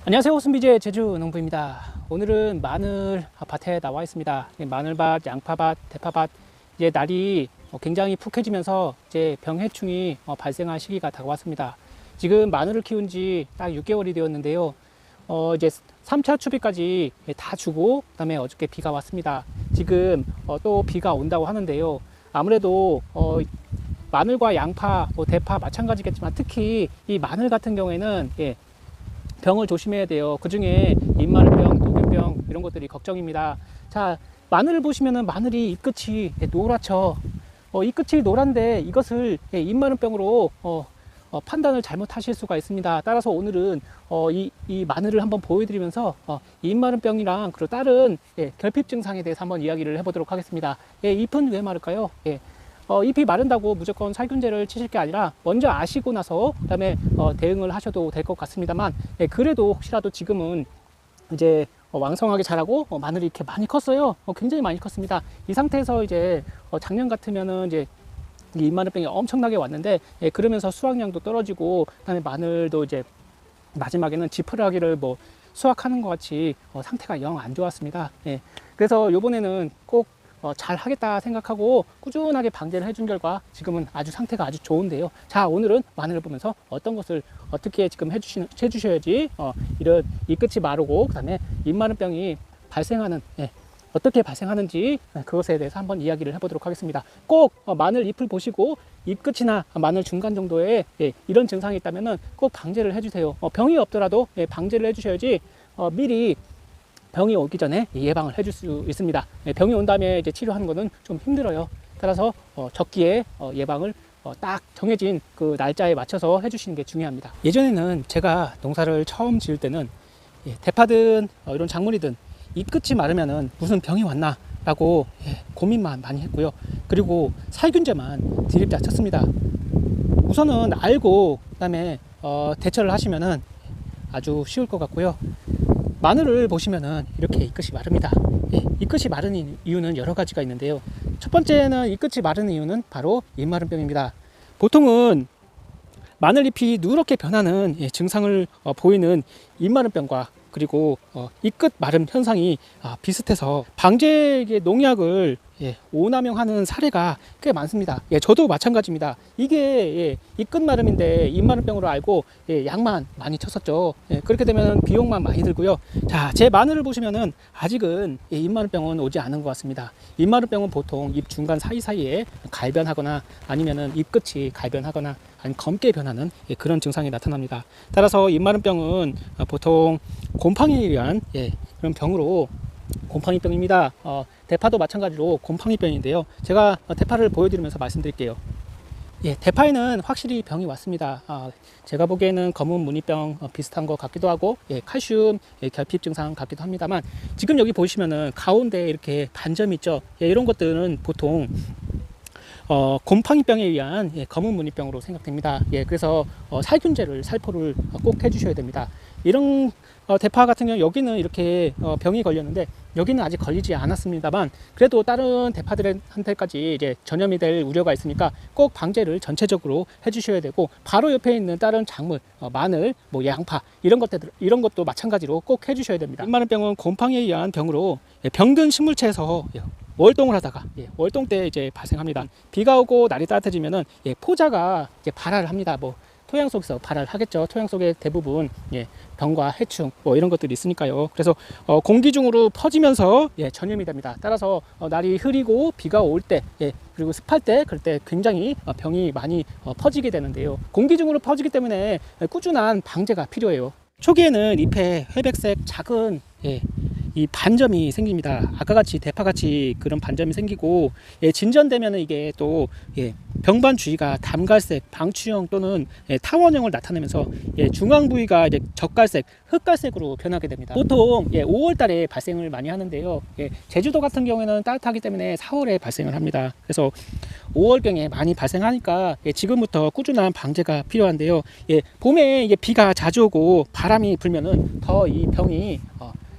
안녕하세요. 호순비제 제주농부입니다. 오늘은 마늘 밭에 나와 있습니다. 마늘밭, 양파밭, 대파밭, 이제 날이 굉장히 푹해지면서 이제 병해충이 발생할 시기가 다가왔습니다. 지금 마늘을 키운 지 딱 6개월이 되었는데요. 이제 3차 추비까지 다 주고, 그다음에 어저께 비가 왔습니다. 지금 또 비가 온다고 하는데요. 아무래도 마늘과 양파, 대파 마찬가지겠지만 특히 이 마늘 같은 경우에는 병을 조심해야 돼요. 그 중에 입마늘병, 녹균병 이런 것들이 걱정입니다. 자, 마늘을 보시면은 마늘이 잎끝이 노랗죠. 잎끝이 노란데 이것을 입마늘병으로 판단을 잘못하실 수가 있습니다. 따라서 오늘은 이 마늘을 한번 보여드리면서 입마늘병이랑 그리고 다른 결핍 증상에 대해서 한번 이야기를 해보도록 하겠습니다. 잎은 왜 마를까요? 잎이 마른다고 무조건 살균제를 치실 게 아니라 먼저 아시고 나서 그다음에 대응을 하셔도 될 것 같습니다만, 그래도 혹시라도 지금은 이제 왕성하게 자라고 마늘이 이렇게 많이 컸어요. 굉장히 많이 컸습니다. 이 상태에서 이제 작년 같으면은 이제 이 입마늘병이 엄청나게 왔는데, 그러면서 수확량도 떨어지고 그다음에 마늘도 이제 마지막에는 지푸라기를 수확하는 것 같이 상태가 영 안 좋았습니다. 그래서 요번에는 꼭 잘 하겠다 생각하고 꾸준하게 방제를 해준 결과 지금은 아주 상태가 아주 좋은데요. 자, 오늘은 마늘을 보면서 어떤 것을 어떻게 지금 해주셔야지 이런 잎끝이 마르고 그다음에 잎마른병이 발생하는 어떻게 발생하는지 그것에 대해서 한번 이야기를 해보도록 하겠습니다. 꼭 마늘 잎을 보시고 잎끝이나 마늘 중간 정도에 이런 증상이 있다면 꼭 방제를 해주세요. 병이 없더라도 방제를 해주셔야지 미리 병이 오기 전에 예방을 해줄 수 있습니다. 병이 온 다음에 이제 치료하는 것은 좀 힘들어요. 따라서 적기에 예방을 딱 정해진 그 날짜에 맞춰서 해주시는 게 중요합니다. 예전에는 제가 농사를 처음 지을 때는 대파든 이런 작물이든 잎끝이 마르면은 무슨 병이 왔나 라고 고민만 많이 했고요. 그리고 살균제만 드립다 쳤습니다. 우선은 알고 그다음에 대처를 하시면은 아주 쉬울 것 같고요. 마늘을 보시면은 이렇게 잎끝이 마릅니다. 잎끝이 마른 이유는 여러 가지가 있는데요. 첫 번째는 잎끝이 마른 이유는 바로 잎마른병입니다. 보통은 마늘잎이 누렇게 변하는 증상을 보이는 잎마른병과 그리고 잎끝 마름 현상이 비슷해서 방제 농약을 오남용하는 사례가 꽤 많습니다. 저도 마찬가지입니다. 이게 잎끝 마름인데 잎마름병으로 알고 약만 많이 쳤었죠. 그렇게 되면 비용만 많이 들고요. 자, 제 마늘을 보시면은 아직은 잎마름병은 오지 않은 것 같습니다. 잎마름병은 보통 잎 중간 사이사이에 갈변하거나 아니면은 잎끝이 갈변하거나 아니면 검게 변하는 그런 증상이 나타납니다. 따라서 잎마름병은 보통 곰팡이에 의한 그런 병으로 곰팡이병입니다. 대파도 마찬가지로 곰팡이병인데요. 제가 대파를 보여드리면서 말씀드릴게요. 대파에는 확실히 병이 왔습니다. 제가 보기에는 검은 무늬병 비슷한 것 같기도 하고 칼슘 결핍 증상 같기도 합니다만, 지금 여기 보시면은 가운데 이렇게 반점이 있죠. 이런 것들은 보통 곰팡이병에 의한 검은 무늬병으로 생각됩니다. 그래서 살균제를 살포를 꼭 해주셔야 됩니다. 이런 대파 같은 경우 여기는 이렇게 병이 걸렸는데 여기는 아직 걸리지 않았습니다만, 그래도 다른 대파들한테까지 이제 전염이 될 우려가 있으니까 꼭 방제를 전체적으로 해주셔야 되고, 바로 옆에 있는 다른 작물 마늘, 양파 이런 것도 마찬가지로 꼭 해주셔야 됩니다. 잎마른병은 곰팡이에 의한 병으로 병든 식물체에서 월동을 하다가 월동 때 이제 발생합니다. 비가 오고 날이 따뜻해지면은 포자가 이제 발화를 합니다. 토양 속에서 발화를 하겠죠. 토양 속에 대부분 병과 해충 이런 것들이 있으니까요. 그래서 공기 중으로 퍼지면서 전염이 됩니다. 따라서 날이 흐리고 비가 올 때 그리고 습할 때 그럴 때 굉장히 병이 많이 퍼지게 되는데요. 공기 중으로 퍼지기 때문에 꾸준한 방제가 필요해요. 초기에는 잎에 회백색 작은 이 반점이 생깁니다. 아까 같이 대파같이 그런 반점이 생기고, 진전되면 이게 또 병반 주위가 담갈색, 방추형 또는 타원형을 나타내면서 중앙 부위가 이제 젓갈색, 흑갈색으로 변하게 됩니다. 보통 5월 달에 발생을 많이 하는데요. 제주도 같은 경우에는 따뜻하기 때문에 4월에 발생을 합니다. 그래서 5월경에 많이 발생하니까 지금부터 꾸준한 방제가 필요한데요. 봄에 비가 자주 오고 바람이 불면은 더 이 병이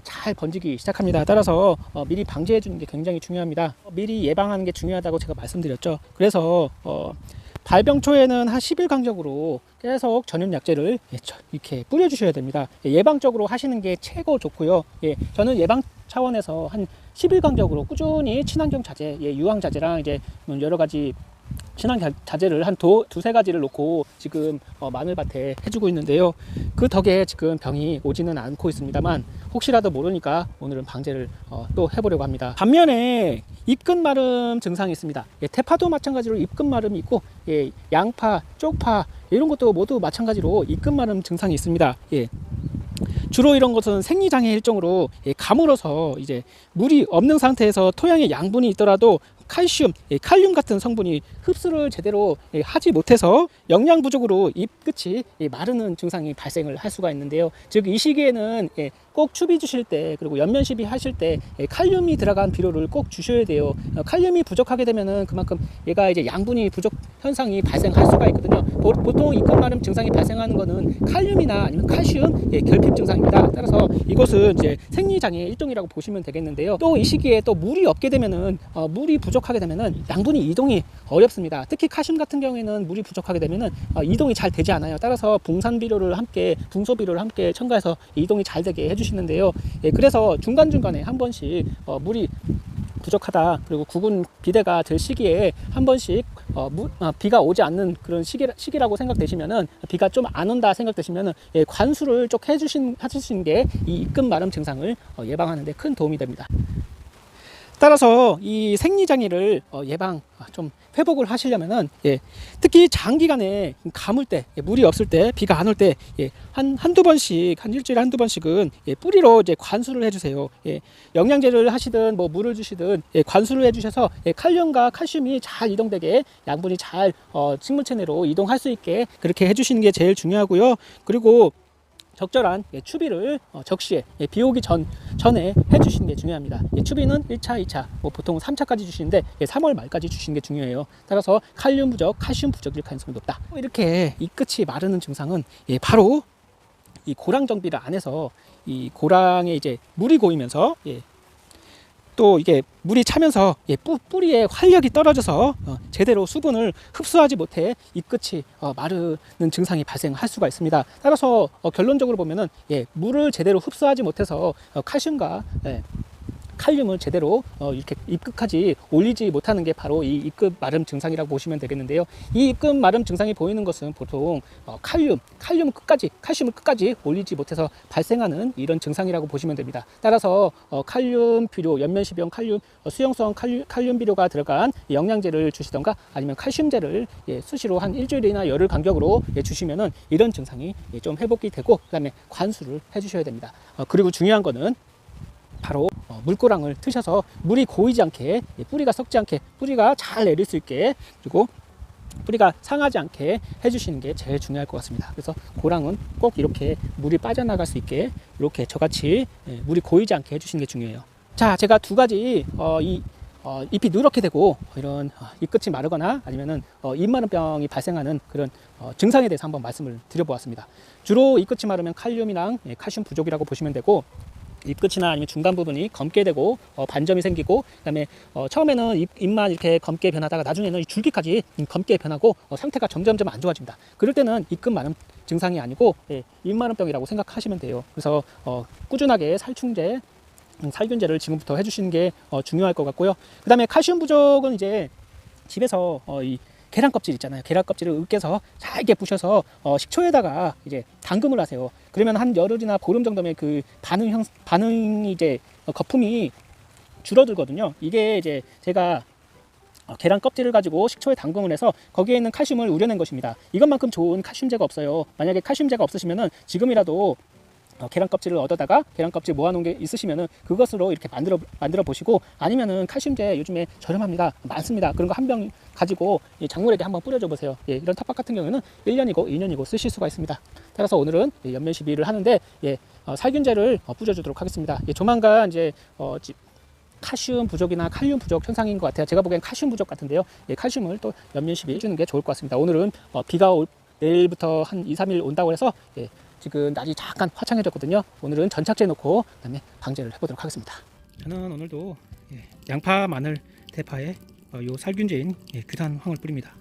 잘 번지기 시작합니다. 따라서 미리 방제해 주는 게 굉장히 중요합니다. 미리 예방하는 게 중요하다고 제가 말씀드렸죠. 그래서 발병 초에는 한 10일 간격으로 계속 전염 약제를 이렇게 뿌려주셔야 됩니다. 예방적으로 하시는 게 최고 좋고요. 저는 예방 차원에서 한 10일 간격으로 꾸준히 친환경 자재, 유황 자재랑 이제 여러 가지 친환경 자재를 한 두세 가지를 놓고 지금 마늘밭에 해주고 있는데요. 그 덕에 지금 병이 오지는 않고 있습니다만 혹시라도 모르니까 오늘은 방제를 또 해보려고 합니다. 반면에 잎끝 마름 증상이 있습니다. 대파도 마찬가지로 잎끝 마름이 있고, 양파, 쪽파 이런 것도 모두 마찬가지로 잎끝 마름 증상이 있습니다. 주로 이런 것은 생리장애 일종으로 가물어서 이제 물이 없는 상태에서 토양에 양분이 있더라도 칼슘, 칼륨 같은 성분이 흡수를 제대로 하지 못해서 영양 부족으로 잎 끝이 마르는 증상이 발생을 할 수가 있는데요. 즉 이 시기에는 꼭 추비 주실 때, 그리고 연면 시비 하실 때 칼륨이 들어간 비료를 꼭 주셔야 돼요. 칼륨이 부족하게 되면은 그만큼 얘가 이제 양분이 부족 현상이 발생할 수가 있거든요. 보통 잎끝 마름 증상이 발생하는 거는 칼륨이나 아니면 칼슘 결핍 증상입니다. 따라서 이것은 이제 생리장애 일종이라고 보시면 되겠는데요. 또 이 시기에 또 물이 없게 되면은 물이 부족하게 되면은 양분이 이동이 어렵습니다. 특히 칼슘 같은 경우에는 물이 부족하게 되면은 이동이 잘 되지 않아요. 따라서 붕산 비료를 함께, 붕소 비료를 함께 첨가해서 이동이 잘 되게 해주시는데요. 그래서 중간중간에 한 번씩 물이 부족하다, 그리고 구근 비대가 될 시기에 한 번씩 비가 오지 않는 그런 시기라고 생각되시면은, 비가 좀 안 온다 생각되시면은 관수를 쭉 해주시는 게 이 잎끝 마름 증상을 예방하는 데 큰 도움이 됩니다. 따라서 이 생리장애를 예방, 좀 회복을 하시려면은 특히 장기간에 가물 때, 물이 없을 때, 비가 안 올 때 한두 번씩, 한 일주일에 한두 번씩은 뿌리로 이제 관수를 해주세요. 영양제를 하시든 뭐 물을 주시든 관수를 해주셔서 칼륨과 칼슘이 잘 이동되게, 양분이 잘 식물체 내로 이동할 수 있게 그렇게 해주시는 게 제일 중요하고요. 그리고 적절한 추비를 적시에, 비 오기 전에 해주시는 게 중요합니다. 추비는 1차, 2차, 보통 3차까지 주시는데 3월 말까지 주시는 게 중요해요. 따라서 칼륨 부족, 칼슘 부족일 가능성이 높다. 이렇게 이 끝이 마르는 증상은 바로 이 고랑 정비를 안 해서 이 고랑에 이제 물이 고이면서 또 이게 물이 차면서 뿌리에 활력이 떨어져서 제대로 수분을 흡수하지 못해 잎 끝이 마르는 증상이 발생할 수가 있습니다. 따라서 결론적으로 보면은 물을 제대로 흡수하지 못해서 칼슘과 칼륨을 제대로 이렇게 잎끝까지 올리지 못하는 게 바로 이 잎끝 마름 증상이라고 보시면 되겠는데요. 이 잎끝 마름 증상이 보이는 것은 보통 칼륨을 끝까지 올리지 못해서 발생하는 이런 증상이라고 보시면 됩니다. 따라서 칼륨 비료, 연면시병 칼륨, 수용성 칼륨 비료가 들어간 영양제를 주시던가 아니면 칼슘제를 수시로 한 일주일이나 열흘 간격으로 주시면은 이런 증상이 좀 회복이 되고, 그 다음에 관수를 해주셔야 됩니다. 그리고 중요한 거는 바로 물고랑을 트셔서 물이 고이지 않게, 뿌리가 썩지 않게, 뿌리가 잘 내릴 수 있게, 그리고 뿌리가 상하지 않게 해주시는 게 제일 중요할 것 같습니다. 그래서 고랑은 꼭 이렇게 물이 빠져나갈 수 있게 이렇게 저같이 물이 고이지 않게 해주시는 게 중요해요. 자, 제가 두 가지 잎이 누렇게 되고 이런 잎끝이 마르거나 아니면은 잎마름병이 발생하는 그런 증상에 대해서 한번 말씀을 드려보았습니다. 주로 잎끝이 마르면 칼륨이랑 칼슘 부족이라고 보시면 되고, 잎끝이나 아니면 중간 부분이 검게 되고 반점이 생기고, 그다음에 처음에는 잎만 이렇게 검게 변하다가 나중에는 이 줄기까지 검게 변하고 상태가 점점점 안 좋아집니다. 그럴 때는 잎끝 마름 증상이 아니고 잎마름병이라고 생각하시면 돼요. 그래서 꾸준하게 살충제, 살균제를 지금부터 해주시는 게 중요할 것 같고요. 그 다음에 칼슘 부족은 이제 집에서 이 계란 껍질 있잖아요. 계란 껍질을 으깨서 잘게 부셔서 식초에다가 이제 담금을 하세요. 그러면 한 열흘이나 보름 정도면 그 반응이 이제 거품이 줄어들거든요. 이게 이제 제가 계란 껍질을 가지고 식초에 담금을 해서 거기에 있는 칼슘을 우려낸 것입니다. 이것만큼 좋은 칼슘제가 없어요. 만약에 칼슘제가 없으시면은 지금이라도 계란 껍질을 얻어다가 계란 껍질 모아놓은 게 있으시면은 그것으로 이렇게 만들어 보시고, 아니면은 칼슘제 요즘에 저렴합니다. 많습니다. 그런 거 한 병 가지고 작물에게 한번 뿌려줘 보세요. 이런 텃밭 같은 경우에는 1년이고 2년이고 쓰실 수가 있습니다. 따라서 오늘은 연면 시비를 하는데 살균제를 뿌려주도록 하겠습니다. 조만간 이제 칼슘 부족이나 칼륨 부족 현상인 것 같아요. 제가 보기엔 칼슘 부족 같은데요. 칼슘을 또 연면 시비 해주는 게 좋을 것 같습니다. 오늘은 비가 내일부터 한 2, 3일 온다고 해서 지금 날이 잠깐 화창해졌거든요. 오늘은 전착제 놓고 그다음에 방제를 해보도록 하겠습니다. 저는 오늘도 양파, 마늘, 대파에 요 살균제인 규산황을 뿌립니다.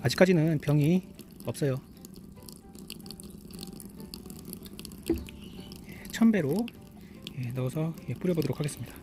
아직까지는 병이 없어요. 1000배로 넣어서 뿌려보도록 하겠습니다.